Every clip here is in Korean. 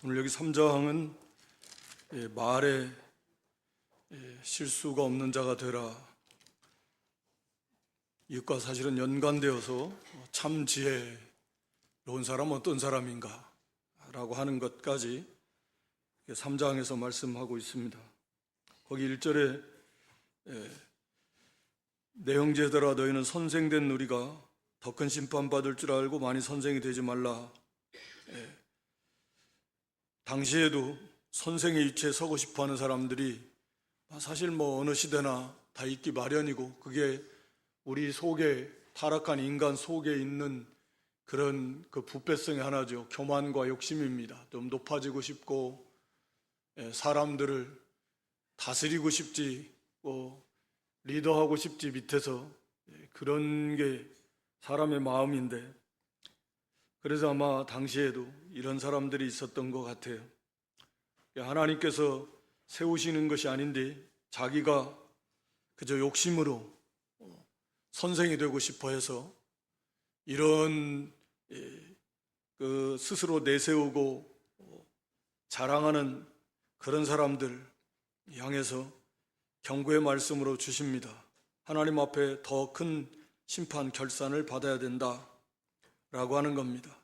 오늘 여기 3장은 말에 실수가 없는 자가 되라. 이것과 사실은 연관되어서 참 지혜로운 사람은 어떤 사람인가 라고 하는 것까지 3장에서 말씀하고 있습니다. 거기 1절에 내 형제들아 너희는 선생된 우리가 더 큰 심판받을 줄 알고 많이 선생이 되지 말라. 당시에도 선생의 위치에 서고 싶어하는 사람들이 사실 어느 시대나 다 있기 마련이고, 그게 우리 속에, 타락한 인간 속에 있는 그런 그 부패성의 하나죠. 교만과 욕심입니다. 좀 높아지고 싶고 사람들을 다스리고 싶지, 리더하고 싶지, 밑에서. 그런 게 사람의 마음인데, 그래서 아마 당시에도 이런 사람들이 있었던 것 같아요. 하나님께서 세우시는 것이 아닌데 자기가 그저 욕심으로 선생이 되고 싶어 해서 이런 스스로 내세우고 자랑하는 그런 사람들 향해서 경고의 말씀으로 주십니다. 하나님 앞에 더 큰 심판 결산을 받아야 된다 라고 하는 겁니다.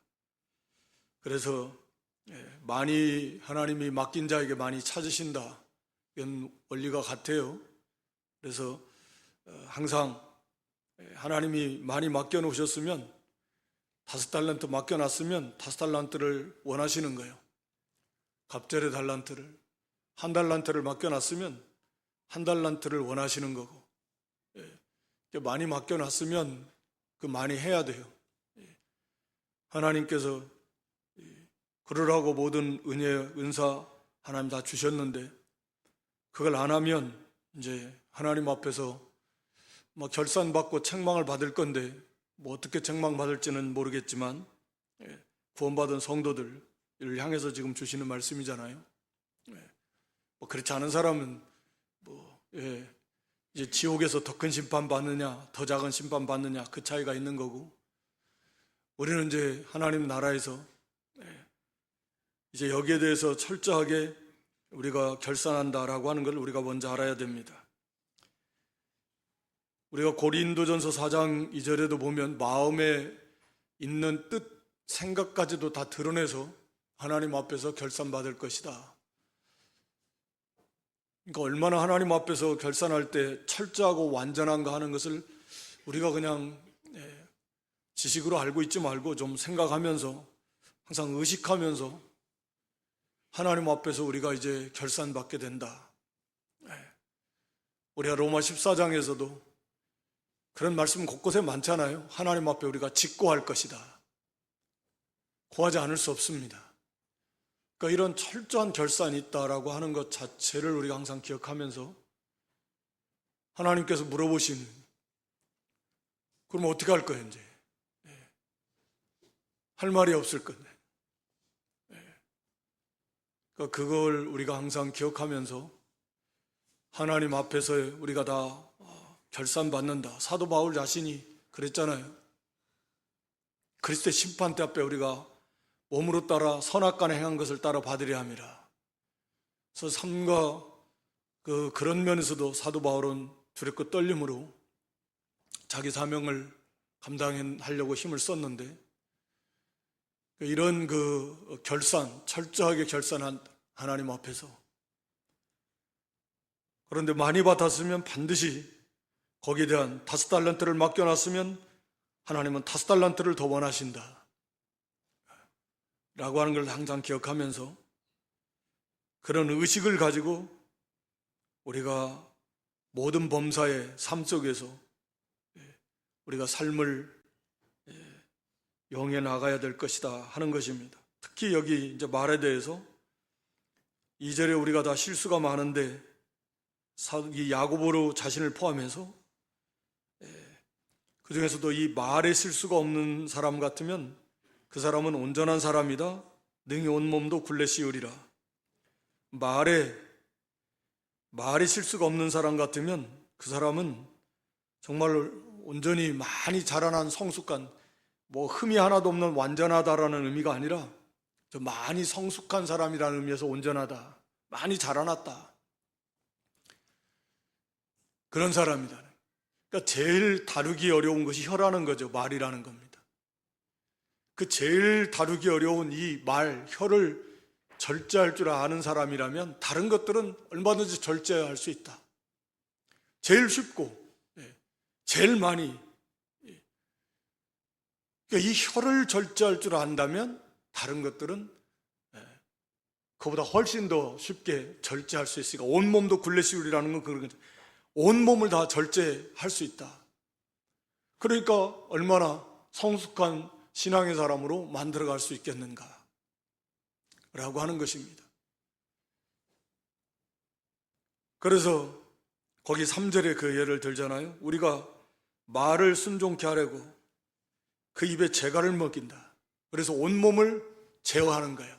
그래서 많이 하나님이 맡긴 자에게 많이 찾으신다, 이런 원리가 같아요. 그래서 항상 하나님이 많이 맡겨놓으셨으면, 5달란트 맡겨놨으면 5달란트를 원하시는 거예요. 갑절의 달란트를, 1달란트를 맡겨놨으면 1달란트를 원하시는 거고, 많이 맡겨놨으면 그 많이 해야 돼요. 하나님께서 그러라고 모든 은혜, 은사 하나님 다 주셨는데 그걸 안 하면 이제 하나님 앞에서 결산받고 책망을 받을 건데, 어떻게 책망받을지는 모르겠지만 구원받은 성도들을 향해서 지금 주시는 말씀이잖아요. 그렇지 않은 사람은 이제 지옥에서 더 큰 심판 받느냐 더 작은 심판 받느냐, 그 차이가 있는 거고, 우리는 이제 하나님 나라에서 이제 여기에 대해서 철저하게 우리가 결산한다라고 하는 걸 우리가 먼저 알아야 됩니다. 우리가 고린도전서 4장 2절에도 보면 마음에 있는 뜻, 생각까지도 다 드러내서 하나님 앞에서 결산받을 것이다. 그러니까 얼마나 하나님 앞에서 결산할 때 철저하고 완전한가 하는 것을 우리가 그냥 지식으로 알고 있지 말고 좀 생각하면서, 항상 의식하면서 하나님 앞에서 우리가 이제 결산받게 된다. 우리가 로마 14장에서도 그런 말씀 곳곳에 많잖아요. 하나님 앞에 우리가 직고할 것이다. 고하지 않을 수 없습니다. 그러니까 이런 철저한 결산이 있다라고 하는 것 자체를 우리가 항상 기억하면서, 하나님께서 물어보시는, 그럼 어떻게 할 거예요? 이제 할 말이 없을 건데, 그러니까 그걸 우리가 항상 기억하면서 하나님 앞에서 우리가 다 결산받는다. 사도 바울 자신이 그랬잖아요. 그리스도의 심판대 앞에 우리가 몸으로 따라 선악간에 행한 것을 따라 받으려 함이라. 그래서 삶과 그런 면에서도 사도 바울은 두렵고 떨림으로 자기 사명을 감당하려고 힘을 썼는데, 이런 결산, 철저하게 결산한 하나님 앞에서, 그런데 많이 받았으면 반드시 거기에 대한 5달란트를 맡겨놨으면 하나님은 5달란트를 더 원하신다 라고 하는 걸 항상 기억하면서, 그런 의식을 가지고 우리가 모든 범사의 삶 속에서 우리가 삶을 영해 나가야 될 것이다 하는 것입니다. 특히 여기 이제 말에 대해서 2절에 우리가 다 실수가 많은데, 이 야고보로 자신을 포함해서 그 중에서도 이 말에 실수가 없는 사람 같으면 그 사람은 온전한 사람이다. 능히 온몸도 굴레 씌우리라. 말에 실수가 없는 사람 같으면 그 사람은 정말 온전히 많이 자라난 성숙한, 흠이 하나도 없는 완전하다라는 의미가 아니라 저 많이 성숙한 사람이라는 의미에서 온전하다, 많이 자라났다, 그런 사람이다. 그러니까 제일 다루기 어려운 것이 혀라는 거죠. 말이라는 겁니다. 그 제일 다루기 어려운 이 말, 혀를 절제할 줄 아는 사람이라면 다른 것들은 얼마든지 절제할 수 있다. 제일 쉽고 제일 많이, 그러니까 이 혀를 절제할 줄 안다면 다른 것들은 그보다 훨씬 더 쉽게 절제할 수 있으니까, 온몸도 굴레시울이라는 건 그런 거죠. 온몸을 다 절제할 수 있다. 그러니까 얼마나 성숙한 신앙의 사람으로 만들어갈 수 있겠는가 라고 하는 것입니다. 그래서 거기 3절에 그 예를 들잖아요. 우리가 말을 순종케 하려고 그 입에 재갈을 먹인다. 그래서 온몸을 제어하는 거예요.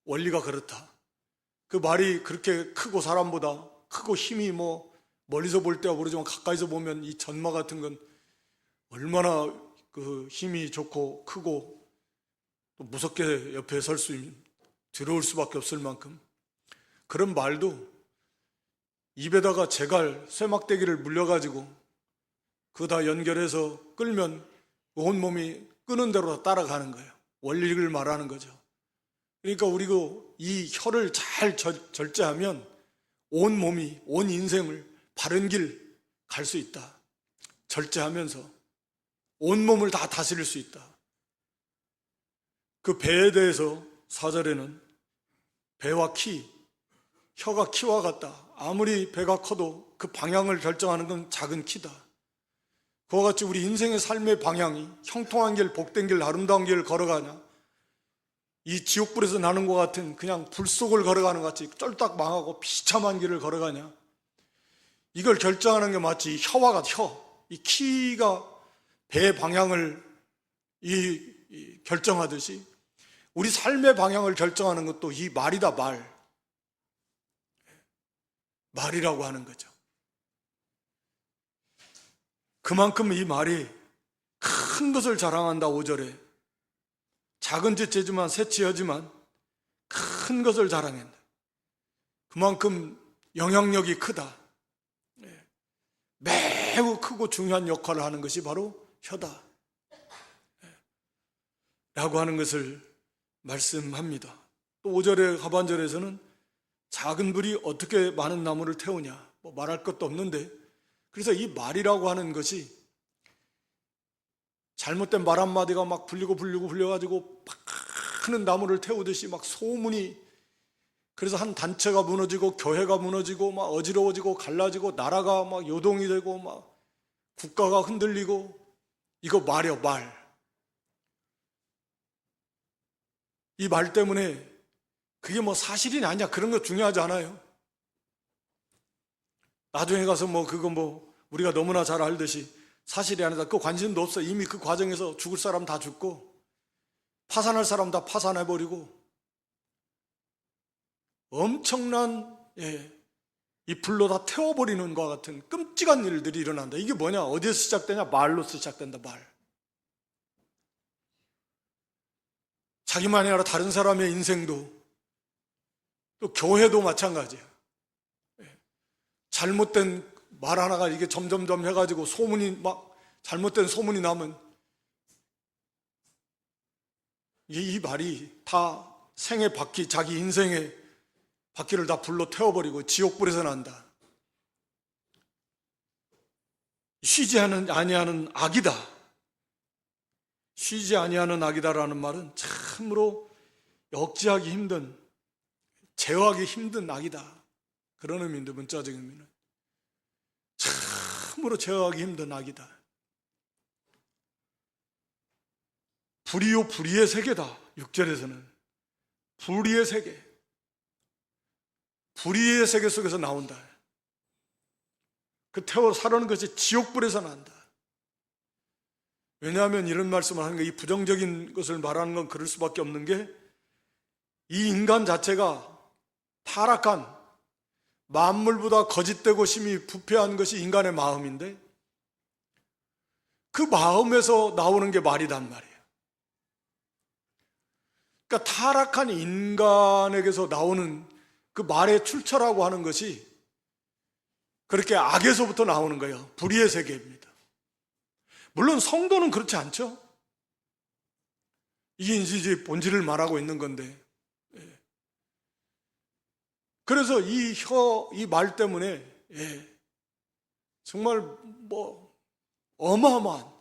원리가 그렇다. 그 말이 그렇게 크고 사람보다 크고 힘이 멀리서 볼 때야 모르지만 가까이서 보면 이 전마 같은 건 얼마나 그 힘이 좋고 크고 또 무섭게 옆에 설 수 있는, 들어올 수밖에 없을 만큼 그런 말도 입에다가 재갈, 쇠막대기를 물려가지고 그거 다 연결해서 끌면 온몸이 끄는 대로 다 따라가는 거예요. 원리를 말하는 거죠. 그러니까 우리가 이 혀를 잘 절제하면 온 몸이, 온 인생을 바른 길 갈 수 있다. 절제하면서 온몸을 다 다스릴 수 있다. 그 배에 대해서 4절에는 배와 키, 혀가 키와 같다. 아무리 배가 커도 그 방향을 결정하는 건 작은 키다. 그와 같이 우리 인생의 삶의 방향이 형통한 길, 복된 길, 아름다운 길을 걸어가냐, 이 지옥불에서 나는 것 같은 그냥 불 속을 걸어가는 것 같이 쫄딱 망하고 비참한 길을 걸어가냐, 이걸 결정하는 게 마치 혀와 같아. 이 키가 배의 방향을 결정하듯이 우리 삶의 방향을 결정하는 것도 이 말이다. 말이라고 하는 거죠. 그만큼 이 말이 큰 것을 자랑한다. 5절에 작은 짓지만 새치하지만 큰 것을 자랑한다. 그만큼 영향력이 크다. 매우 크고 중요한 역할을 하는 것이 바로 혀다 라고 하는 것을 말씀합니다. 또 5절의 하반절에서는 작은 불이 어떻게 많은 나무를 태우냐, 말할 것도 없는데, 그래서 이 말이라고 하는 것이 잘못된 말 한마디가 막 불려가지고 많은 나무를 태우듯이 막 소문이, 그래서 한 단체가 무너지고 교회가 무너지고 막 어지러워지고 갈라지고 나라가 막 요동이 되고 막 국가가 흔들리고, 이거 말이요, 말. 이 말 때문에 그게 사실이냐 아니냐 그런 거 중요하지 않아요. 나중에 가서 우리가 너무나 잘 알듯이 사실이 아니다, 그 관심도 없어. 이미 그 과정에서 죽을 사람 다 죽고 파산할 사람 다 파산해버리고 엄청난 이 불로 다 태워버리는 것과 같은 끔찍한 일들이 일어난다. 이게 뭐냐? 어디에서 시작되냐? 말로서 시작된다. 말. 자기만이 아니라 다른 사람의 인생도, 또 교회도 마찬가지예요. 잘못된 말 하나가 이게 점점점 해가지고 잘못된 소문이 나면 이 말이 다 생의 바퀴, 자기 인생의 바퀴를 다 불로 태워버리고 지옥불에서 난다. 쉬지 아니하는 악이다. 쉬지 아니하는 악이다라는 말은 참으로 억제하기 힘든, 제어하기 힘든 악이다. 그런 의미인데, 문자적인 의미는 참으로 제어하기 힘든 악이다. 불이요 불의의 세계다. 6절에서는 불의의 세계, 불의의 세계 속에서 나온다. 그 태워 사려는 것이 지옥불에서 난다. 왜냐하면 이런 말씀을 하는 게, 이 부정적인 것을 말하는 건 그럴 수밖에 없는 게, 이 인간 자체가 타락한, 만물보다 거짓되고 심히 부패한 것이 인간의 마음인데, 그 마음에서 나오는 게 말이란 말이에요. 그러니까 타락한 인간에게서 나오는 그 말의 출처라고 하는 것이 그렇게 악에서부터 나오는 거예요. 불의의 세계입니다. 물론 성도는 그렇지 않죠. 이게 이제 본질을 말하고 있는 건데, 그래서 이 말 때문에 정말 어마어마한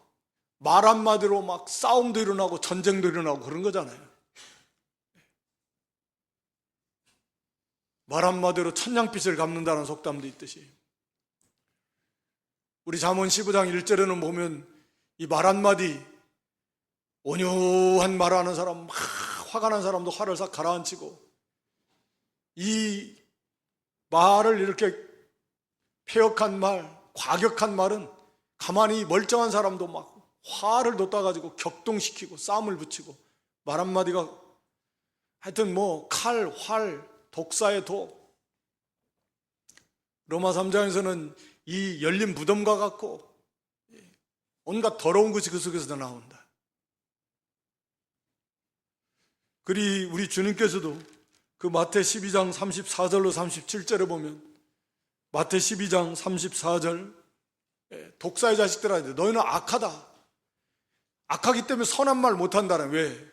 말 한마디로 막 싸움도 일어나고 전쟁도 일어나고 그런 거잖아요. 말 한마디로 천냥빚을 갚는다는 속담도 있듯이, 우리 잠언 15장 1절에는 보면 이 말 한마디, 온유한 말하는 사람, 막 화가 난 사람도 화를 싹 가라앉히고, 이 말을 이렇게 폐역한 말, 과격한 말은 가만히 멀쩡한 사람도 막 화를 돋아가지고 격동시키고 싸움을 붙이고, 말 한마디가 하여튼 칼, 활, 독사의 독. 로마 3장에서는 이 열린 무덤과 같고 온갖 더러운 것이 그 속에서 나온다. 그리 우리 주님께서도 그 마태 12장 34절로 37절에 보면, 마태 12장 34절, 독사의 자식들아, 너희는 악하다. 악하기 때문에 선한 말 못한다는. 왜?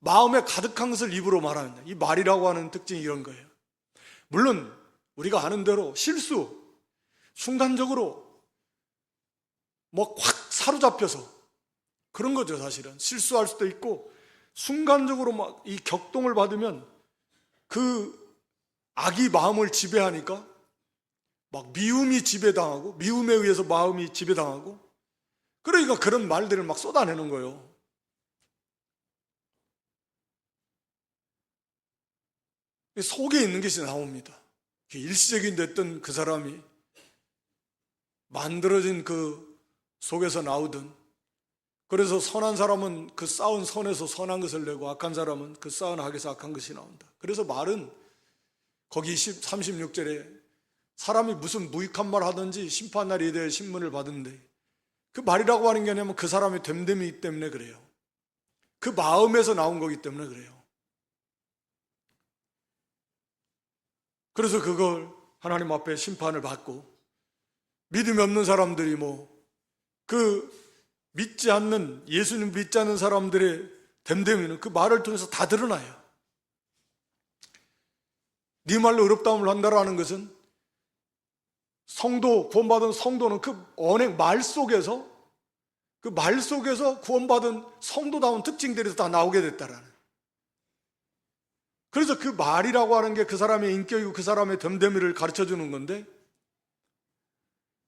마음에 가득한 것을 입으로 말하느냐. 이 말이라고 하는 특징이 이런 거예요. 물론 우리가 아는 대로 실수, 순간적으로 확 사로잡혀서 그런 거죠. 사실은 실수할 수도 있고, 순간적으로 막 이 격동을 받으면 그 악이 마음을 지배하니까 막 미움이 지배당하고, 미움에 의해서 마음이 지배당하고, 그러니까 그런 말들을 막 쏟아내는 거예요. 속에 있는 것이 나옵니다. 일시적인 됐던 그 사람이 만들어진 그 속에서 나오든, 그래서 선한 사람은 그 쌓은 선에서 선한 것을 내고, 악한 사람은 그 쌓은 악에서 악한 것이 나온다. 그래서 말은 거기 36절에 사람이 무슨 무익한 말 하든지 심판날에 대해 신문을 받는데, 그 말이라고 하는 게 아니면 그 사람의 됨됨이기 때문에 그래요. 그 마음에서 나온 거기 때문에 그래요. 그래서 그걸 하나님 앞에 심판을 받고, 믿음이 없는 사람들이 믿지 않는, 예수님 믿지 않는 사람들의 됨됨이는 그 말을 통해서 다 드러나요. 네 말로 의롭다움을 한다라는 것은, 구원받은 성도는 그 언행 말 속에서, 그 말 속에서 구원받은 성도다운 특징들이 다 나오게 됐다라는. 그래서 그 말이라고 하는 게 그 사람의 인격이고 그 사람의 됨됨이를 가르쳐 주는 건데,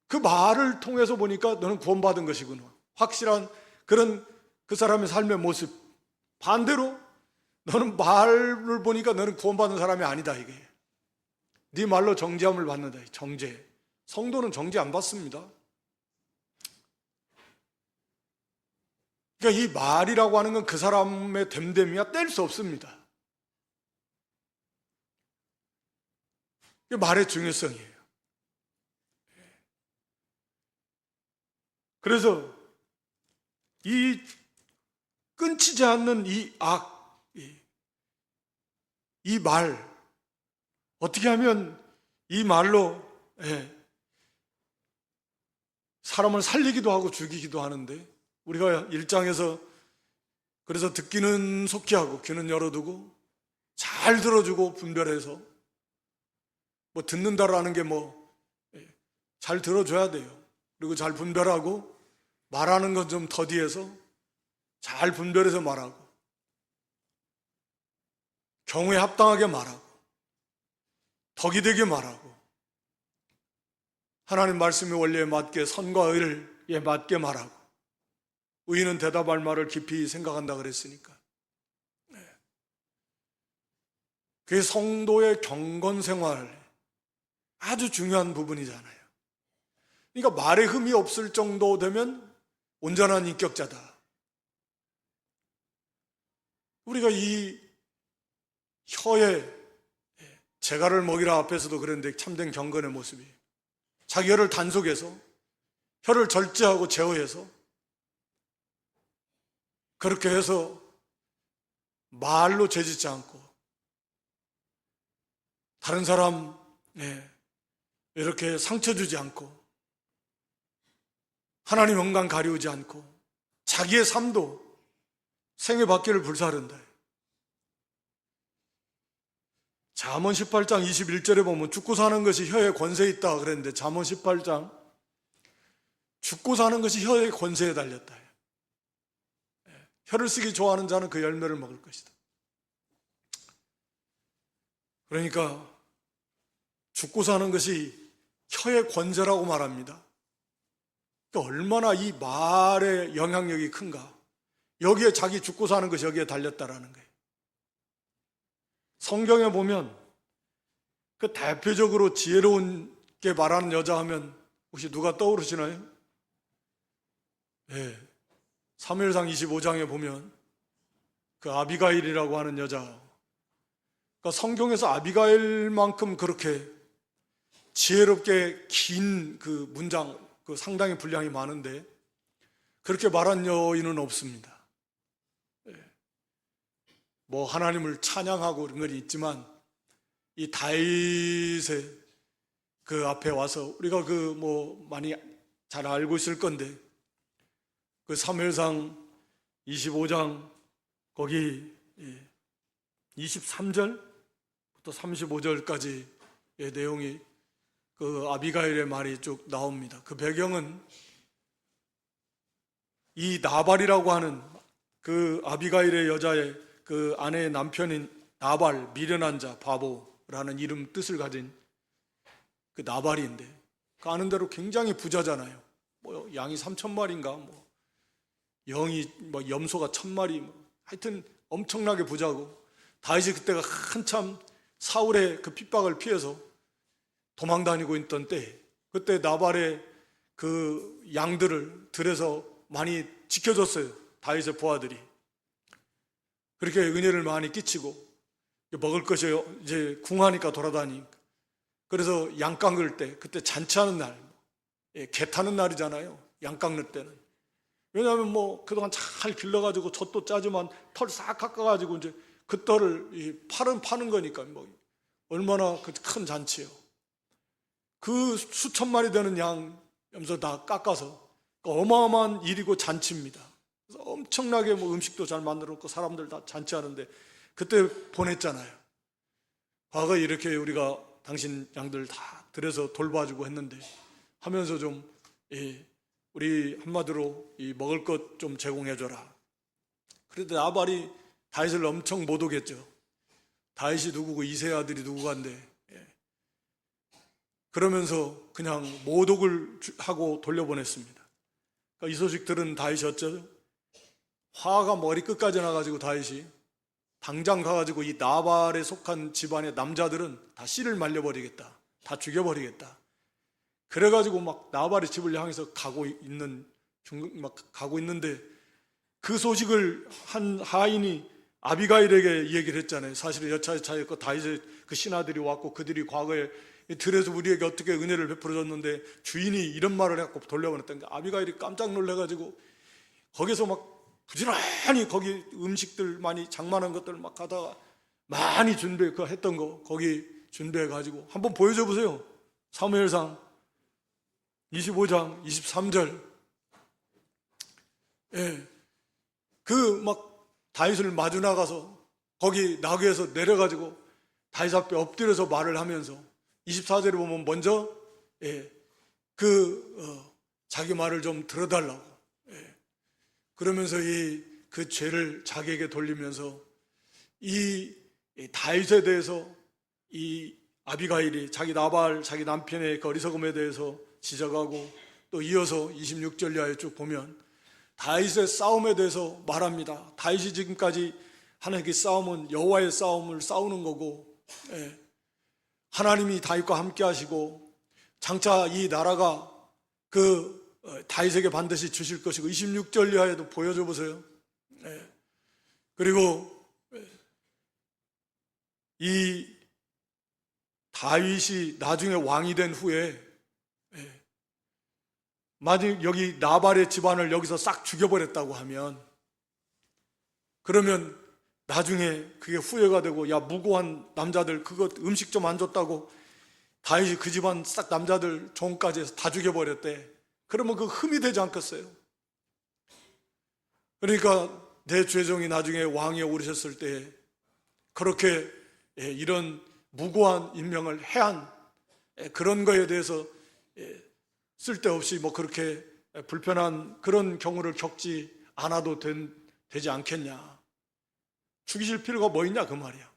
그 말을 통해서 보니까 너는 구원받은 것이구나, 확실한 그런 그 사람의 삶의 모습. 반대로 너는 말을 보니까 너는 구원받은 사람이 아니다, 이게. 네 말로 정죄함을 받는다. 정죄. 성도는 정죄 안 받습니다. 그러니까 이 말이라고 하는 건 그 사람의 됨됨이야 뗄 수 없습니다. 이게 말의 중요성이에요. 그래서 이 끊치지 않는 이 악, 이 말, 어떻게 하면 이 말로 사람을 살리기도 하고 죽이기도 하는데, 우리가 1장에서 그래서 듣기는 속히 하고 귀는 열어두고 잘 들어주고 분별해서, 듣는다라는 게 잘 들어줘야 돼요. 그리고 잘 분별하고, 말하는 건 좀 더디해서 잘 분별해서 말하고, 경우에 합당하게 말하고, 덕이 되게 말하고, 하나님 말씀의 원리에 맞게, 선과 의에 맞게 말하고, 의인은 대답할 말을 깊이 생각한다 그랬으니까. 그게 성도의 경건 생활 아주 중요한 부분이잖아요. 그러니까 말에 흠이 없을 정도 되면 온전한 인격자다. 우리가 이 혀에 재갈을 먹이라 앞에서도 그랬는데, 참된 경건의 모습이 자기 혀를 단속해서, 혀를 절제하고 제어해서, 그렇게 해서 말로 죄짓지 않고 다른 사람 이렇게 상처 주지 않고 하나님 영광 가리우지 않고 자기의 삶도 생애 받기를 불사른다. 잠언 18장 21절에 보면 죽고 사는 것이 혀에 권세 있다 그랬는데 잠언 18장 죽고 사는 것이 혀의 권세에 달렸다. 혀를 쓰기 좋아하는 자는 그 열매를 먹을 것이다. 그러니까 죽고 사는 것이 혀의 권세라고 말합니다. 그러니까 얼마나 이 말의 영향력이 큰가. 여기에 자기 죽고 사는 것이 여기에 달렸다라는 거예요. 성경에 보면 그 대표적으로 지혜로운 게 말하는 여자 하면 혹시 누가 떠오르시나요? 네. 사무엘상 25장에 보면 그 아비가일이라고 하는 여자, 그러니까 성경에서 아비가일만큼 그렇게 지혜롭게 긴 그 문장, 그 상당히 분량이 많은데 그렇게 말한 여인은 없습니다. 뭐 하나님을 찬양하고 그런 건 있지만 이 다윗의 그 앞에 와서 우리가 그 뭐 많이 잘 알고 있을 건데 그 사무엘상 25장 거기 23절부터 35절까지의 내용이 그 아비가일의 말이 쭉 나옵니다. 그 배경은 이 나발이라고 하는 그 아비가일의 여자의 그 아내의 남편인 나발, 미련한 자, 바보라는 이름 뜻을 가진 그 나발인데 그 아는 대로 굉장히 부자잖아요. 뭐 양이 3,000마리인가 뭐 영이 뭐 염소가 1,000마리 하여튼 엄청나게 부자고 다윗이 그때가 한참 사울의 그 핍박을 피해서 도망 다니고 있던 때 그때 나발의 그 양들을 들여서 많이 지켜줬어요. 다윗의 부하들이. 그렇게 은혜를 많이 끼치고 먹을 것이 이제 궁하니까 돌아다니니까 그래서 양 깎을 때 그때 잔치하는 날, 개 타는 날이잖아요. 양 깎는 때는. 왜냐하면 뭐 그동안 잘 길러가지고 젖도 짜지만 털 싹 깎아가지고 이제 그 털을 파는 거니까 뭐 얼마나 큰 잔치예요. 그 수천 마리 되는 양 염소 다 깎아서 어마어마한 일이고 잔치입니다. 그래서 엄청나게 뭐 음식도 잘 만들었고 사람들 다 잔치하는데 그때 보냈잖아요. 과거에 이렇게 우리가 당신 양들 다 들여서 돌봐주고 했는데 하면서 좀 우리 한마디로 먹을 것 좀 제공해줘라. 그런데 나발이 다윗을 엄청 못 오겠죠. 다윗이 누구고 이새의 아들이 누구간데 그러면서 그냥 모독을 하고 돌려보냈습니다. 그러니까 이 소식 들은 다윗이 어쩌죠? 화가 머리끝까지 나가지고 다윗이 당장 가가지고 이 나발에 속한 집안의 남자들은 다 씨를 말려버리겠다. 다 죽여버리겠다. 그래가지고 막 나발의 집을 향해서 가고 있는데 그 소식을 한 하인이 아비가일에게 얘기를 했잖아요. 사실은 여차여차였고 다윗의 그 신하들이 왔고 그들이 과거에 들에서 우리에게 어떻게 은혜를 베풀어줬는데 주인이 이런 말을 해갖고 돌려보냈다니까 아비가일이 깜짝 놀라가지고 거기서 막 부지런히 거기 음식들 많이 장만한 것들 막 가다가 많이 했던 거 거기 준비해가지고 한번 보여줘 보세요. 사무엘상 25장 23절. 그 막 다윗을 마주 나가서 거기 나귀에서 내려가지고 다윗 앞에 엎드려서 말을 하면서 24절에 보면 먼저 자기 말을 좀 들어달라고 그러면서 그 죄를 자기에게 돌리면서 이 다윗에 대해서 이 아비가일이 자기 나발 자기 남편의 어리석음에 대해서 지적하고 또 이어서 26절 이하에 쭉 보면 다윗의 싸움에 대해서 말합니다. 다윗이 지금까지 하는 그 싸움은 여호와의 싸움을 싸우는 거고 하나님이 다윗과 함께 하시고 장차 이 나라가 다윗에게 반드시 주실 것이고 26절 이하에도 보여줘 보세요. 그리고 이 다윗이 나중에 왕이 된 후에 만약 여기 나발의 집안을 여기서 싹 죽여버렸다고 하면 그러면 나중에 그게 후회가 되고, 야, 무고한 남자들 그거 음식 좀 안 줬다고 다윗이 그 집안 싹 남자들 종까지 해서 다 죽여버렸대. 그러면 그 흠이 되지 않겠어요? 그러니까 내 죄종이 나중에 왕위에 오르셨을 때 그렇게 이런 무고한 임명을 해한 그런 거에 대해서 쓸데없이 뭐 그렇게 불편한 그런 경우를 겪지 않아도 되지 않겠냐. 죽이실 필요가 뭐 있냐 그 말이야.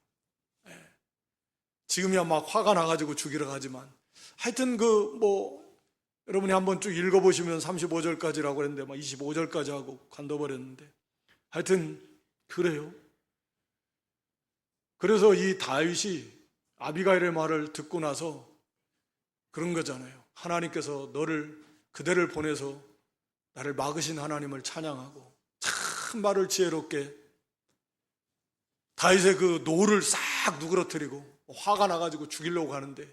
지금이야 막 화가 나가지고 죽이러 가지만, 하여튼 여러분이 한번 쭉 읽어보시면 35절까지라고 했는데 막 25절까지 하고 관둬버렸는데, 하여튼 그래요. 그래서 이 다윗이 아비가일의 말을 듣고 나서 그런 거잖아요. 하나님께서 그대를 보내서 나를 막으신 하나님을 찬양하고, 참 말을 지혜롭게 다윗의 그 노를 싹 누그러뜨리고 화가 나가지고 죽이려고 하는데,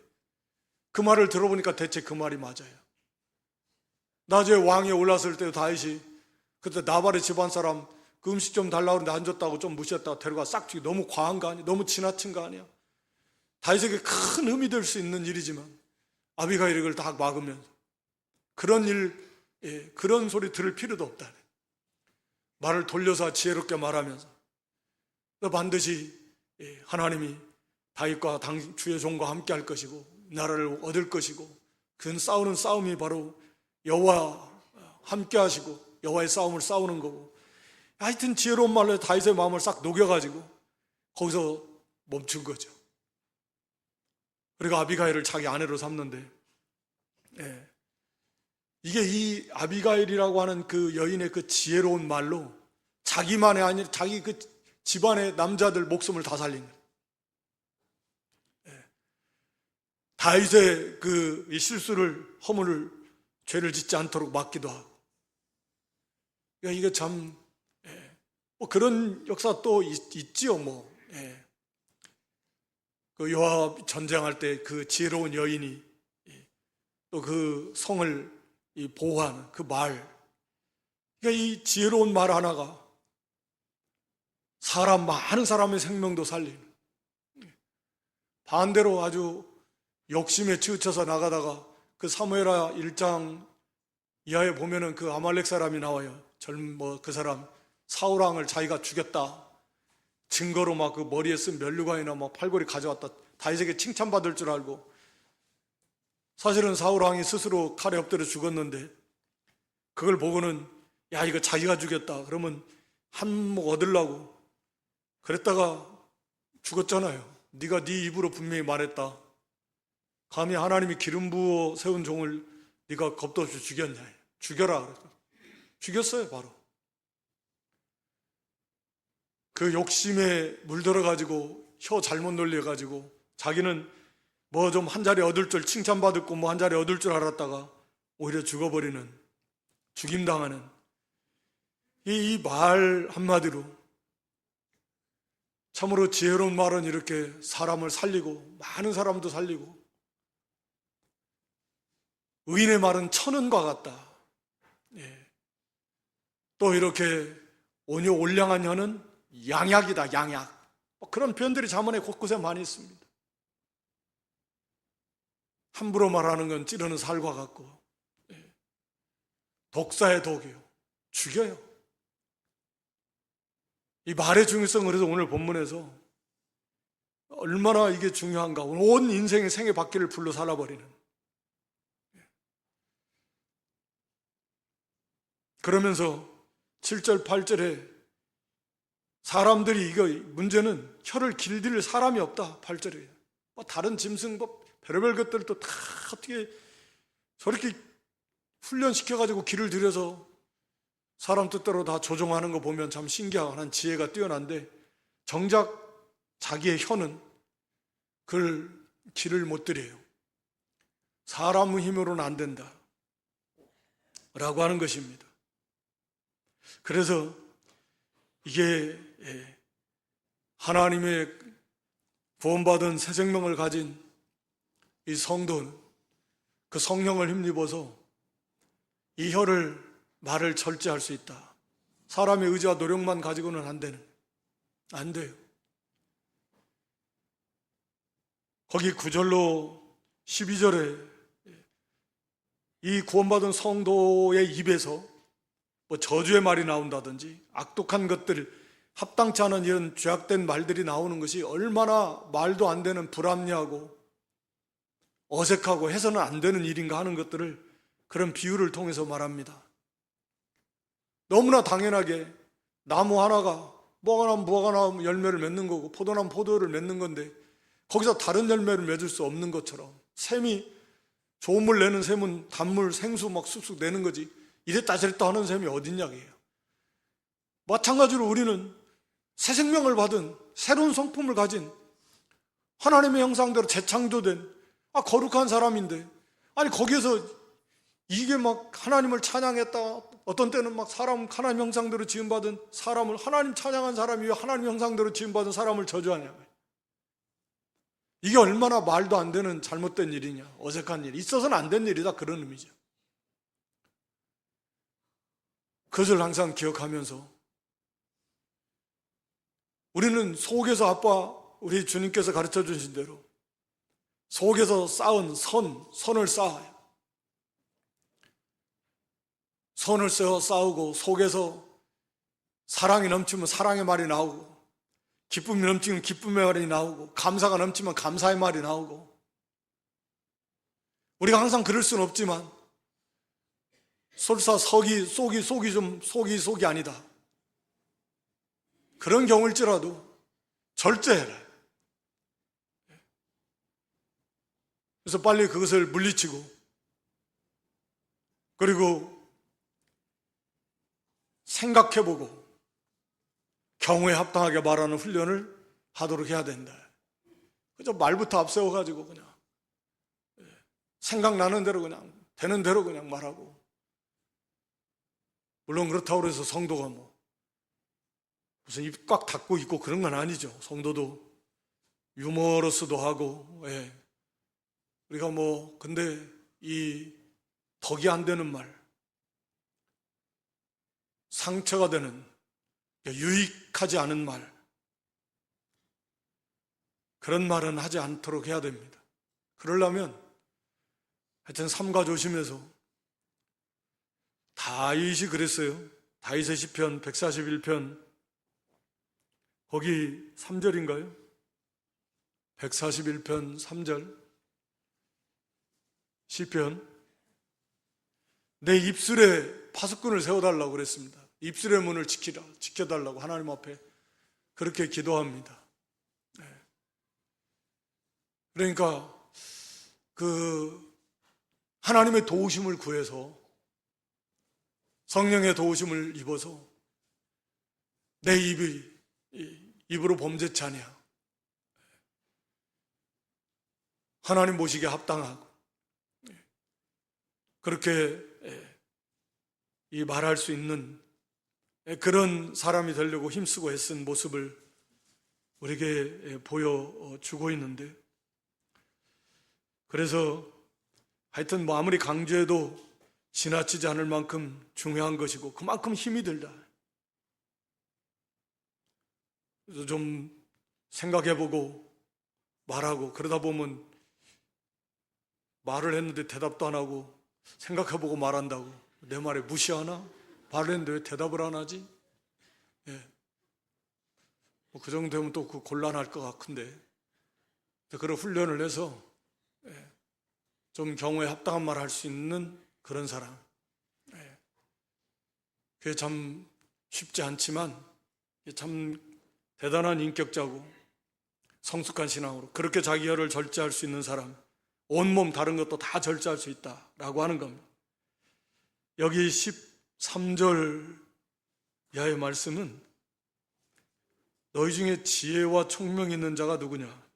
그 말을 들어보니까 대체 그 말이 맞아요. 나중에 왕위에 올랐을 때 다윗이 그때 나발의 집안 사람 그 음식 좀 달라고 그러는데 안 줬다고 좀 무시했다고 데려가 싹 죽이, 너무 과한 거 아니야? 너무 지나친 거 아니야? 다윗에게 큰 흠이 될 수 있는 일이지만 아비가일이 이걸 다 막으면서 그런 소리 들을 필요도 없다. 말을 돌려서 지혜롭게 말하면서 반드시 하나님이 다윗과 주의 종과 함께 할 것이고 나라를 얻을 것이고, 그 싸우는 싸움이 바로 여호와 함께 하시고 여호와의 싸움을 싸우는 거고, 하여튼 지혜로운 말로 다윗의 마음을 싹 녹여가지고 거기서 멈춘 거죠. 그리고 아비가일을 자기 아내로 삼는데, 이게 이 아비가일이라고 하는 그 여인의 그 지혜로운 말로 자기만의 아니라 자기 그 집안의 남자들 목숨을 다 살린 거예요. 다윗의 이 실수를, 허물을, 죄를 짓지 않도록 막기도 하고. 그러니까 이게 참 그런 역사 또 있지요. 그 요압 전쟁할 때 그 지혜로운 여인이 또 그 성을 보호하는 그 말, 그러니까 이 지혜로운 말 하나가 많은 사람의 생명도 살리는, 반대로 아주 욕심에 치우쳐서 나가다가 그 사무엘하 1장 이하에 보면은 그 아말렉 사람이 나와요. 그 사람 사울왕을 자기가 죽였다 증거로 막 그 머리에 쓴 면류관이나 막 팔걸이 가져왔다 다윗에게 칭찬받을 줄 알고, 사실은 사울왕이 스스로 칼에 엎드려 죽었는데 그걸 보고는 야, 이거 자기가 죽였다 그러면 한몫 얻으려고 그랬다가 죽었잖아요. 네가 네 입으로 분명히 말했다. 감히 하나님이 기름 부어 세운 종을 네가 겁도 없이 죽였냐. 죽여라. 죽였어요. 바로 그 욕심에 물들어가지고 혀 잘못 놀려가지고 자기는 뭐 좀 한 자리 얻을 줄, 칭찬받았고 뭐 한 자리 얻을 줄 알았다가 오히려 죽어버리는, 죽임당하는 이 말 한마디로 참으로 지혜로운 말은 이렇게 사람을 살리고 많은 사람도 살리고, 의인의 말은 천은과 같다. 또 이렇게 온유 올량한 혀는 양약이다. 양약. 그런 표현들이 잠언에 곳곳에 많이 있습니다. 함부로 말하는 건 찌르는 살과 같고, 독사의 독이요, 죽여요. 이 말의 중요성을 그래서 오늘 본문에서 얼마나 이게 중요한가, 온 인생의 생애 바퀴를 불로 살아버리는. 그러면서 7절 8절에 사람들이 문제는 혀를 길들일 사람이 없다. 8절에 다른 짐승 별의별 것들도 다 어떻게 저렇게 훈련시켜가지고 길을 들여서 사람 뜻대로 다 조종하는 거 보면 참 신기한 지혜가 뛰어난데, 정작 자기의 혀는 그걸 길을 못 들여요. 사람의 힘으로는 안 된다 라고 하는 것입니다. 그래서 이게 하나님의 구원받은 새 생명을 가진 이 성도는 그 성령을 힘입어서 이 말을 절제할 수 있다. 사람의 의지와 노력만 가지고는 안 되는, 안 돼요. 거기 9절로 12절에 이 구원받은 성도의 입에서 뭐 저주의 말이 나온다든지 악독한 것들, 합당치 않은 이런 죄악된 말들이 나오는 것이 얼마나 말도 안 되는 불합리하고 어색하고 해서는 안 되는 일인가 하는 것들을 그런 비유를 통해서 말합니다. 너무나 당연하게 나무 하나가 뭐가 나오면 열매를 맺는 거고 포도나무 포도를 맺는 건데 거기서 다른 열매를 맺을 수 없는 것처럼 샘이 좋은 물 내는 샘은 단물, 생수 막 쑥쑥 내는 거지 이랬다 저랬다 하는 샘이 어딨냐고요. 마찬가지로 우리는 새 생명을 받은 새로운 성품을 가진 하나님의 형상대로 재창조된 거룩한 사람인데 거기에서 이게 막 하나님을 찬양했다 어떤 때는 막 하나님 형상대로 지음받은 사람을 하나님 찬양한 사람이 왜 하나님 형상대로 지음받은 사람을 저주하냐고요. 이게 얼마나 말도 안 되는 잘못된 일이냐, 어색한 일, 있어서는 안 된 일이다 그런 의미죠. 그것을 항상 기억하면서 우리는 속에서 우리 주님께서 가르쳐 주신 대로 속에서 쌓은 선을 쌓아요. 선을 쌓고 속에서 사랑이 넘치면 사랑의 말이 나오고 기쁨이 넘치면 기쁨의 말이 나오고 감사가 넘치면 감사의 말이 나오고 우리가 항상 그럴 수는 없지만 설사 속이 아니다 그런 경우일지라도 절제해라. 그래서 빨리 그것을 물리치고 그리고 생각해보고 경우에 합당하게 말하는 훈련을 하도록 해야 된다. 그저 말부터 앞세워가지고 그냥 생각나는 대로 그냥 되는 대로 그냥 말하고 물론 그렇다고 해서 성도가 무슨 입 꽉 닫고 있고 그런 건 아니죠. 성도도 유머러스도 하고 우리가 근데 이 덕이 안 되는 말 상처가 되는 유익하지 않은 말 그런 말은 하지 않도록 해야 됩니다. 그러려면 하여튼 삼가 조심해서 다윗이 그랬어요. 다윗의 시편 141편 거기 3절인가요? 141편 3절 시편 내 입술에 파수꾼을 세워달라고 그랬습니다. 입술의 문을 지켜달라고 하나님 앞에 그렇게 기도합니다. 그러니까 하나님의 도우심을 구해서 성령의 도우심을 입어서 내 입으로 범죄치 아니하고 하나님 보시기에 합당하고 그렇게 말할 수 있는 그런 사람이 되려고 힘쓰고 애쓴 모습을 우리에게 보여주고 있는데 그래서 하여튼 아무리 강조해도 지나치지 않을 만큼 중요한 것이고 그만큼 힘이 들다. 그래서 좀 생각해보고 말하고 그러다 보면 말을 했는데 대답도 안 하고 생각해보고 말한다고 내 말에 무시하나? 말을 했는데 왜 대답을 안 하지? 그 정도 되면 또 곤란할 것 같은데 그런 훈련을 해서 좀 경우에 합당한 말 할 수 있는 그런 사람 그게 참 쉽지 않지만 참 대단한 인격자고 성숙한 신앙으로 그렇게 자기 혀를 절제할 수 있는 사람 온몸 다른 것도 다 절제할 수 있다라고 하는 겁니다. 여기 13절 이하의 말씀은 너희 중에 지혜와 총명이 있는 자가 누구냐?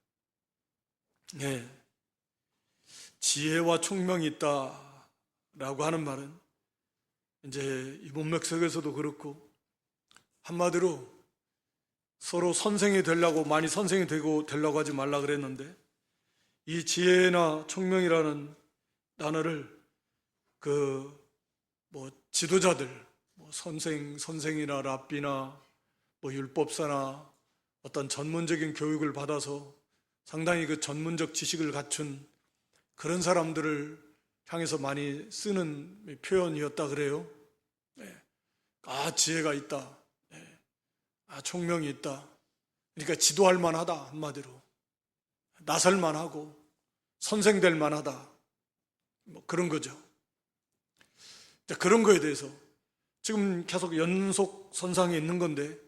지혜와 총명이 있다라고 하는 말은 이제 이 문맥 속에서도 그렇고 한마디로 서로 선생이 되려고 많이 선생이 되려고 하지 말라 그랬는데 이 지혜나 총명이라는 단어를 지도자들 선생이나 랍비나 율법사나 어떤 전문적인 교육을 받아서 상당히 그 전문적 지식을 갖춘 그런 사람들을 향해서 많이 쓰는 표현이었다 그래요. 지혜가 있다. 총명이 있다. 그러니까 지도할 만하다, 한마디로. 나설 만하고 선생될 만하다. 그런 거죠. 그런 거에 대해서 지금 계속 연속 선상에 있는 건데,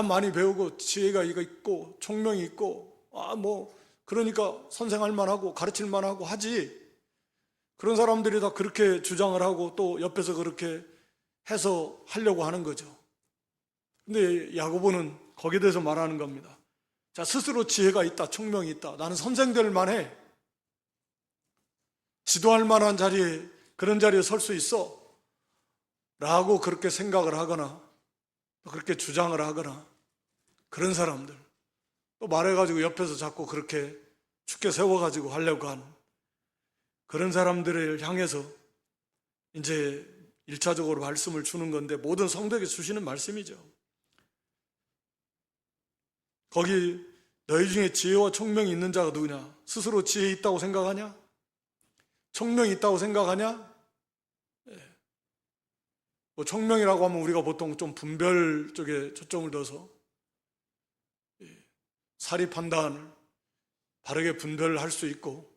많이 배우고 지혜가 이거 있고 총명이 있고 그러니까 선생할 만하고 가르칠 만하고 하지. 그런 사람들이 다 그렇게 주장을 하고 또 옆에서 그렇게 해서 하려고 하는 거죠. 근데 야고보는 거기에 대해서 말하는 겁니다. 자, 스스로 지혜가 있다, 총명이 있다. 나는 선생될 만해. 지도할 만한 자리에, 그런 자리에 설 수 있어. 라고 그렇게 생각을 하거나 그렇게 주장을 하거나 그런 사람들, 또 말해가지고 옆에서 자꾸 그렇게 죽게 세워가지고 하려고 하는 그런 사람들을 향해서 이제 1차적으로 말씀을 주는 건데, 모든 성도에게 주시는 말씀이죠. 거기 너희 중에 지혜와 총명이 있는 자가 누구냐? 스스로 지혜 있다고 생각하냐? 총명이 있다고 생각하냐? 총명이라고 하면 우리가 보통 좀 분별 쪽에 초점을 둬서 사리 판단을 바르게 분별할 수 있고,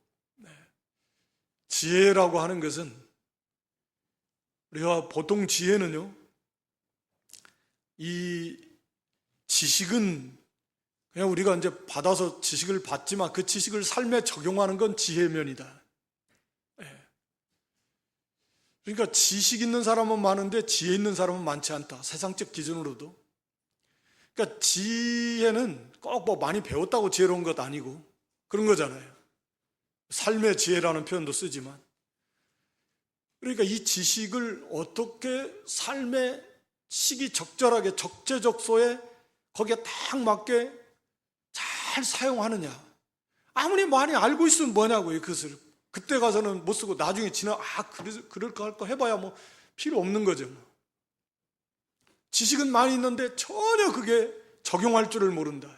지혜라고 하는 것은, 우리가 보통 지혜는요, 이 지식은 그냥 우리가 이제 받아서 지식을 받지만 그 지식을 삶에 적용하는 건 지혜의 면이다. 그러니까 지식 있는 사람은 많은데 지혜 있는 사람은 많지 않다. 세상적 기준으로도. 그러니까 지혜는 꼭 많이 배웠다고 지혜로운 것 아니고 그런 거잖아요. 삶의 지혜라는 표현도 쓰지만. 그러니까 이 지식을 어떻게 삶의 시기 적절하게 적재적소에 거기에 딱 맞게 잘 사용하느냐. 아무리 많이 알고 있으면 뭐냐고요, 그것을. 그때 가서는 못 쓰고 나중에 그럴까 할까 해봐야 필요 없는 거죠. 지식은 많이 있는데 전혀 그게 적용할 줄을 모른다.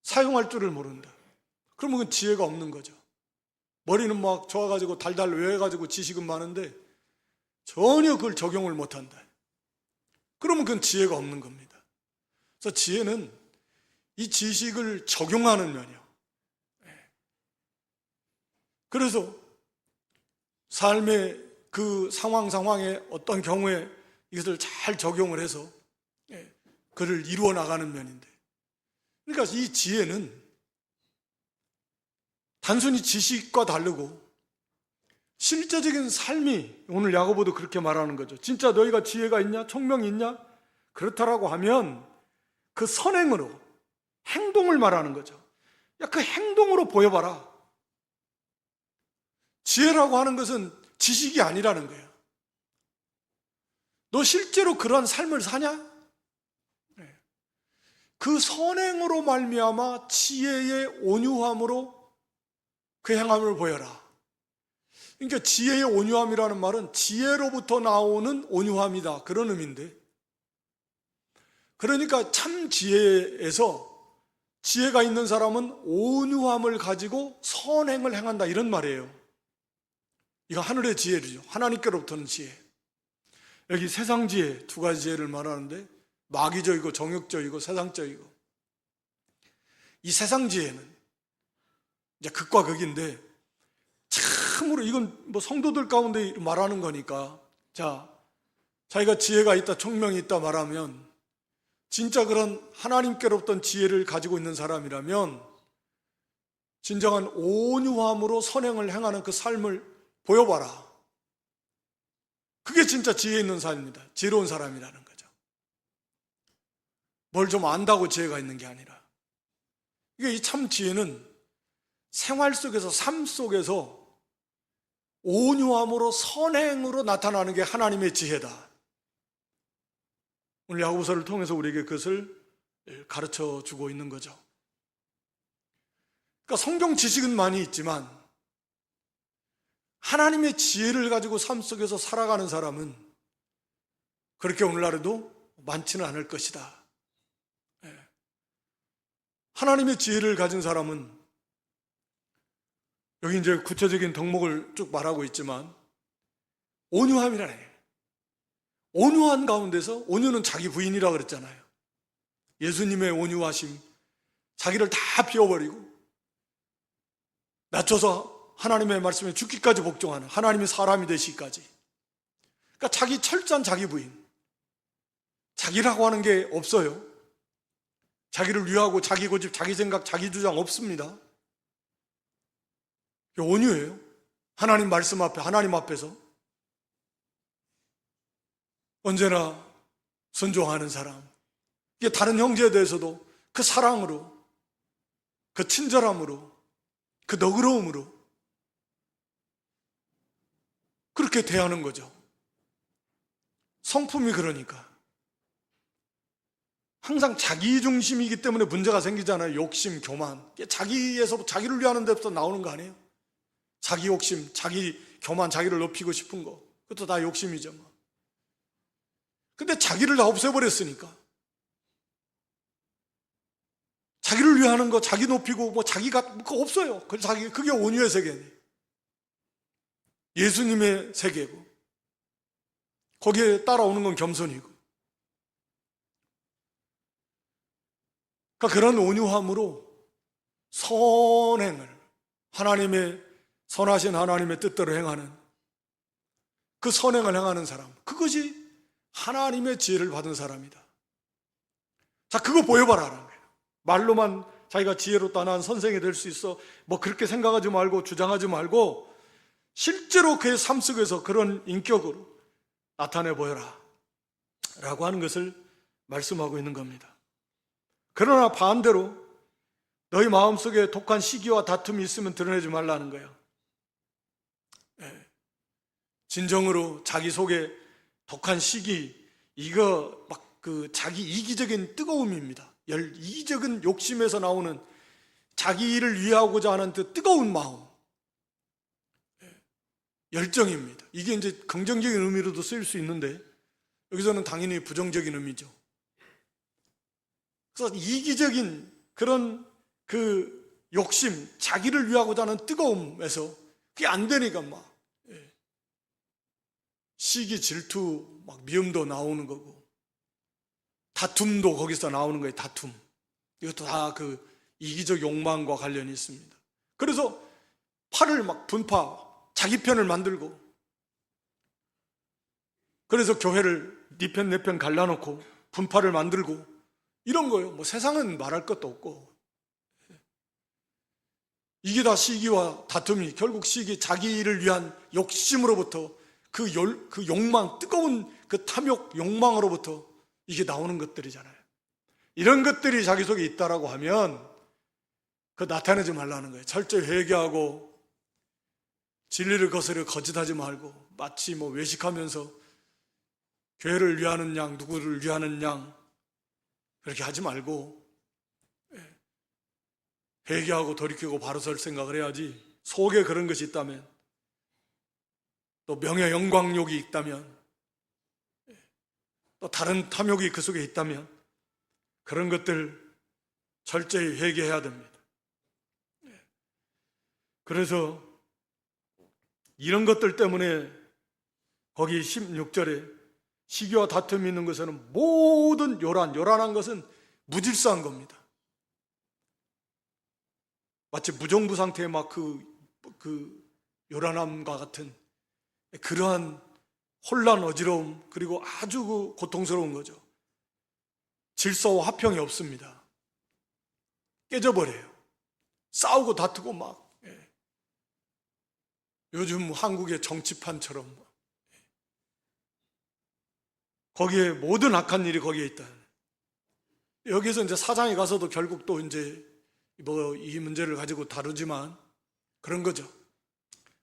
사용할 줄을 모른다. 그러면 그건 지혜가 없는 거죠. 머리는 막 좋아가지고 달달 외워가지고 지식은 많은데 전혀 그걸 적용을 못한다. 그러면 그건 지혜가 없는 겁니다. 그래서 지혜는 이 지식을 적용하는 면이요. 그래서 삶의 그 상황에 어떤 경우에 이것을 잘 적용을 해서 그를 이루어 나가는 면인데, 그러니까 이 지혜는 단순히 지식과 다르고 실제적인 삶이, 오늘 야고보도 그렇게 말하는 거죠. 진짜 너희가 지혜가 있냐? 총명이 있냐? 그렇다라고 하면 그 선행으로, 행동을 말하는 거죠. 야, 그 행동으로 보여봐라. 지혜라고 하는 것은 지식이 아니라는 거예요. 너 실제로 그러한 삶을 사냐? 그 선행으로 말미암아 지혜의 온유함으로 그 행함을 보여라. 그러니까 지혜의 온유함이라는 말은 지혜로부터 나오는 온유함이다, 그런 의미인데, 그러니까 참 지혜에서 지혜가 있는 사람은 온유함을 가지고 선행을 행한다, 이런 말이에요. 이거 하늘의 지혜죠. 하나님께로부터는 지혜. 여기 세상 지혜, 두 가지 지혜를 말하는데, 마귀적이고 정욕적이고 세상적이고. 이 세상 지혜는 이제 극과 극인데, 참으로 이건 성도들 가운데 말하는 거니까, 자, 자기가 지혜가 있다, 총명이 있다 말하면, 진짜 그런 하나님께로부터 지혜를 가지고 있는 사람이라면 진정한 온유함으로 선행을 행하는 그 삶을 보여봐라. 그게 진짜 지혜 있는 삶입니다. 지혜로운 사람이라는 거죠. 뭘 좀 안다고 지혜가 있는 게 아니라, 이게 이 참 지혜는 생활 속에서, 삶 속에서 온유함으로 선행으로 나타나는 게 하나님의 지혜다. 오늘 야고보서를 통해서 우리에게 그것을 가르쳐 주고 있는 거죠. 그러니까 성경 지식은 많이 있지만 하나님의 지혜를 가지고 삶 속에서 살아가는 사람은 그렇게 오늘날에도 많지는 않을 것이다. 하나님의 지혜를 가진 사람은, 여기 이제 구체적인 덕목을 쭉 말하고 있지만 온유함이라 해요. 온유한 가운데서, 온유는 자기 부인이라 그랬잖아요. 예수님의 온유하심, 자기를 다 비워버리고 낮춰서 하나님의 말씀에 죽기까지 복종하는, 하나님의 사람이 되시기까지. 그러니까 자기 철저한 자기 부인, 자기라고 하는 게 없어요. 자기를 위하고 자기 고집, 자기 생각, 자기 주장 없습니다. 온유해요. 하나님 말씀 앞에, 하나님 앞에서 언제나 순종하는 사람. 이게 다른 형제에 대해서도 그 사랑으로, 그 친절함으로, 그 너그러움으로 그렇게 대하는 거죠. 성품이 그러니까 항상 자기 중심이기 때문에 문제가 생기잖아요. 욕심, 교만. 자기에서, 자기를 위하는 데부터 나오는 거 아니에요? 자기 욕심, 자기 교만, 자기를 높이고 싶은 거, 그것도 다 욕심이죠. 근데 자기를 다 없애버렸으니까, 자기를 위하는 거, 자기 높이고 뭐 자기가 그거 없어요. 그게 온유의 세계니, 예수님의 세계고, 거기에 따라오는 건 겸손이고. 그러니까 그런 온유함으로 선행을, 하나님의 선하신 하나님의 뜻대로 행하는, 그 선행을 행하는 사람, 그것이 하나님의 지혜를 받은 사람이다. 자, 그거 보여봐라는 거예요. 말로만 자기가 지혜롭다, 난 선생이 될 수 있어, 뭐 그렇게 생각하지 말고 주장하지 말고 실제로 그의 삶 속에서 그런 인격으로 나타내 보여라 라고 하는 것을 말씀하고 있는 겁니다. 그러나 반대로 너희 마음속에 독한 시기와 다툼이 있으면 드러내지 말라는 거예요. 진정으로 자기 속에 독한 시기, 이거 막 그 자기 이기적인 뜨거움입니다. 이기적인 욕심에서 나오는 자기 일을 위하고자 하는 그 뜨거운 마음, 열정입니다. 이게 이제 긍정적인 의미로도 쓰일 수 있는데 여기서는 당연히 부정적인 의미죠. 그래서 이기적인 그런 그 욕심, 자기를 위하고자 하는 뜨거움에서 그게 안 되니까 막 시기, 질투, 막 미움도 나오는 거고, 다툼도 거기서 나오는 거예요. 다툼. 이것도 다 그 이기적 욕망과 관련이 있습니다. 그래서 팔을 막 분파, 자기 편을 만들고, 그래서 교회를 네 편 내 편 갈라놓고 분파를 만들고 이런 거예요. 뭐 세상은 말할 것도 없고, 이게 다 시기와 다툼이, 결국 시기, 자기를 위한 욕심으로부터 그 욕망, 뜨거운 그 탐욕, 욕망으로부터 이게 나오는 것들이잖아요. 이런 것들이 자기 속에 있다라고 하면 그 나타내지 말라는 거예요. 철저히 회개하고 진리를 거스려 거짓하지 말고, 마치 뭐 외식하면서 교회를 위하는 양, 누구를 위하는 양 그렇게 하지 말고 회개하고 돌이키고 바로 설 생각을 해야지. 속에 그런 것이 있다면, 또 명예 영광욕이 있다면, 또 다른 탐욕이 그 속에 있다면 그런 것들 철저히 회개해야 됩니다. 그래서 이런 것들 때문에 거기 16절에 시기와 다툼이 있는 것은 모든 요란한 것은 무질서한 겁니다. 마치 무정부 상태의 막 그 요란함과 같은 그러한 혼란, 어지러움, 그리고 아주 그 고통스러운 거죠. 질서와 화평이 없습니다. 깨져버려요. 싸우고 다투고 막, 요즘 한국의 정치판처럼 거기에 모든 악한 일이 거기에 있다. 여기서 이제 사장에 가서도 결국 또 이제 뭐 이 문제를 가지고 다루지만 그런 거죠.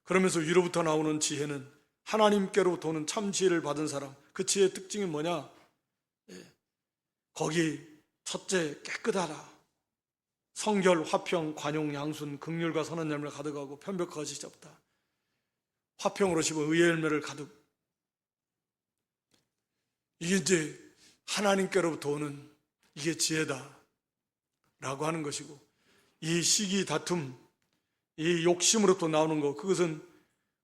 그러면서 위로부터 나오는 지혜는, 하나님께로부터 오는 참 지혜를 받은 사람, 그 지혜의 특징이 뭐냐? 거기 첫째, 깨끗하다. 성결, 화평, 관용, 양순, 긍휼과 선한 열매를 가득하고 편벽과 거짓이 없다. 화평으로 심어 의의 열매를 가득. 이게 이제 하나님께로부터 오는 이게 지혜다 하는 것이고, 이 시기 다툼, 이 욕심으로부터 나오는 것, 그것은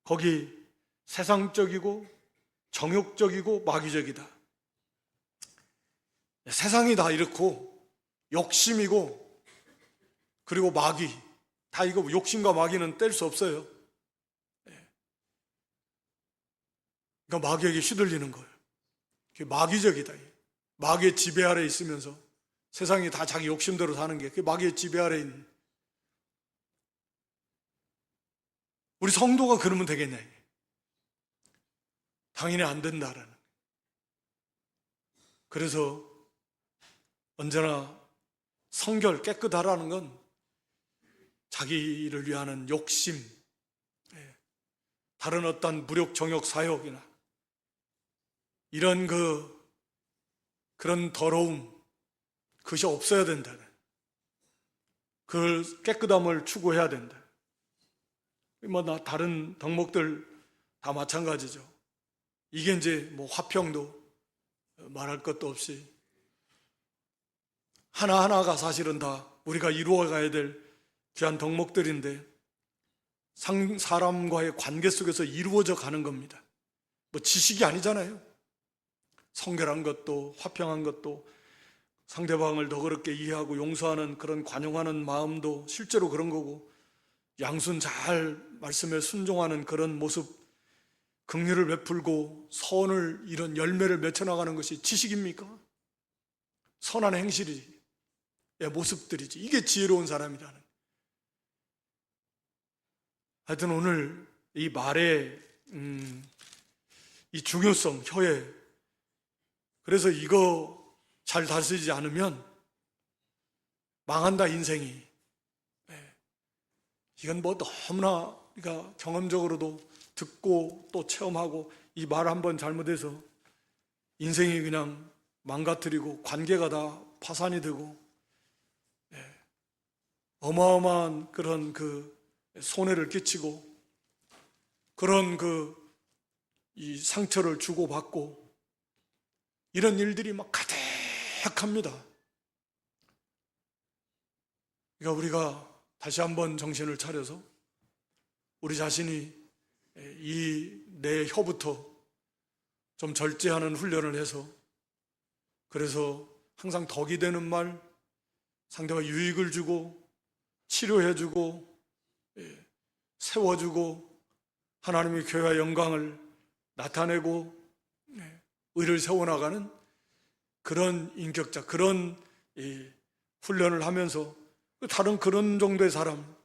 거기 세상적이고 정욕적이고 마귀적이다. 세상이 다 이렇고 욕심이고 그리고 마귀, 다 이거 욕심과 마귀는 뗄 수 없어요. 그러니까 마귀에게 휘둘리는 거예요. 그게 마귀적이다. 마귀의 지배 아래 있으면서 세상이 다 자기 욕심대로 사는 게 그게 마귀의 지배 아래 있는. 우리 성도가 그러면 되겠냐? 당연히 안 된다라는. 그래서 언제나 성결 깨끗하라는 건 자기를 위하는 욕심, 다른 어떤 무력 정욕 사욕이나 이런 그런 더러움, 그것이 없어야 된다는, 그 깨끗함을 추구해야 된다. 다른 덕목들 다 마찬가지죠. 이게 이제 화평도 말할 것도 없이 하나하나가 사실은 다 우리가 이루어가야 될 귀한 덕목들인데 사람과의 관계 속에서 이루어져 가는 겁니다. 지식이 아니잖아요. 성결한 것도 화평한 것도 상대방을 더 그렇게 이해하고 용서하는 그런 관용하는 마음도 실제로 그런 거고, 양순 잘 말씀에 순종하는 그런 모습, 긍휼을 베풀고 선을 이런 열매를 맺혀나가는 것이 지식입니까? 선한 행실이지, 모습들이지. 이게 지혜로운 사람이라는. 하여튼 오늘 이 말의 이 중요성, 혀에, 그래서 이거 잘 다스리지 않으면 망한다 인생이. 이건 너무나 우리가 경험적으로도 듣고 또 체험하고, 이 말 한번 잘못해서 인생이 그냥 망가뜨리고 관계가 다 파산이 되고 어마어마한 그런 손해를 끼치고 그런 이 상처를 주고받고 이런 일들이 가득합니다. 그러니까 우리가 다시 한번 정신을 차려서 우리 자신이 이 내 혀부터 좀 절제하는 훈련을 해서, 그래서 항상 덕이 되는 말, 상대와 유익을 주고 치료해주고 세워주고 하나님의 교회와 영광을 나타내고 의를 세워나가는 그런 인격자, 그런 훈련을 하면서 다른 그런 정도의 사람,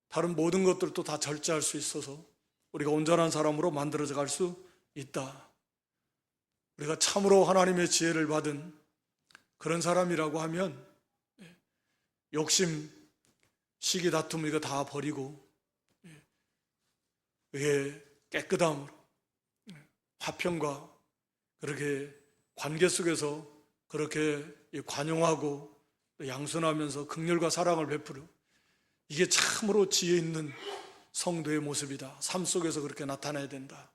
다른 모든 것들도 다 절제할 수 있어서 우리가 온전한 사람으로 만들어져 갈 수 있다. 우리가 참으로 하나님의 지혜를 받은 그런 사람이라고 하면 욕심, 시기, 다툼 이거 다 버리고 이게 깨끗함으로 화평과 그렇게 관계 속에서 그렇게 관용하고 양선하면서 긍휼과 사랑을 베푸는, 이게 참으로 지혜 있는 성도의 모습이다. 삶 속에서 그렇게 나타나야 된다.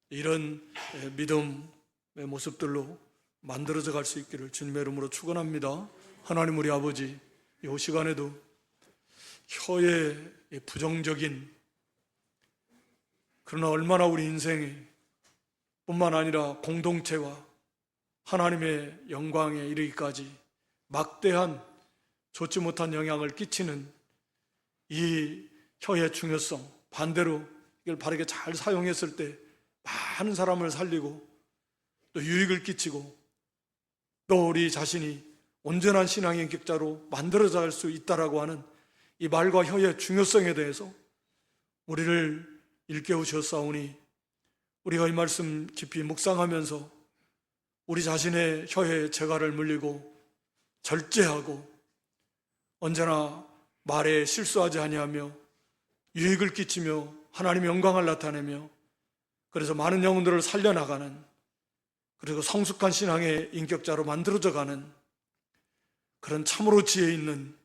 이런 믿음의 모습들로 만들어져 갈 수 있기를 주님의 이름으로 축원합니다. 하나님 우리 아버지, 이 시간에도 혀의 부정적인, 그러나 얼마나 우리 인생이 뿐만 아니라 공동체와 하나님의 영광에 이르기까지 막대한 좋지 못한 영향을 끼치는 이 혀의 중요성, 반대로 이걸 바르게 잘 사용했을 때 많은 사람을 살리고 또 유익을 끼치고 또 우리 자신이 온전한 신앙의 인격자로 만들어져 갈 수 있다라고 하는 이 말과 혀의 중요성에 대해서 우리를 일깨우셨사오니, 우리가 이 말씀 깊이 묵상하면서 우리 자신의 혀의 재갈을 물리고 절제하고 언제나 말에 실수하지 아니하며 유익을 끼치며 하나님의 영광을 나타내며, 그래서 많은 영혼들을 살려나가는, 그리고 성숙한 신앙의 인격자로 만들어져 가는 그런 참으로 지혜 있는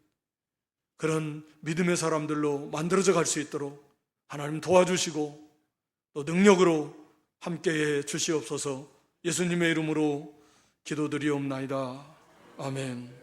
그런 믿음의 사람들로 만들어져 갈 수 있도록 하나님 도와주시고 또 능력으로 함께해 주시옵소서. 예수님의 이름으로 기도드리옵나이다. 아멘.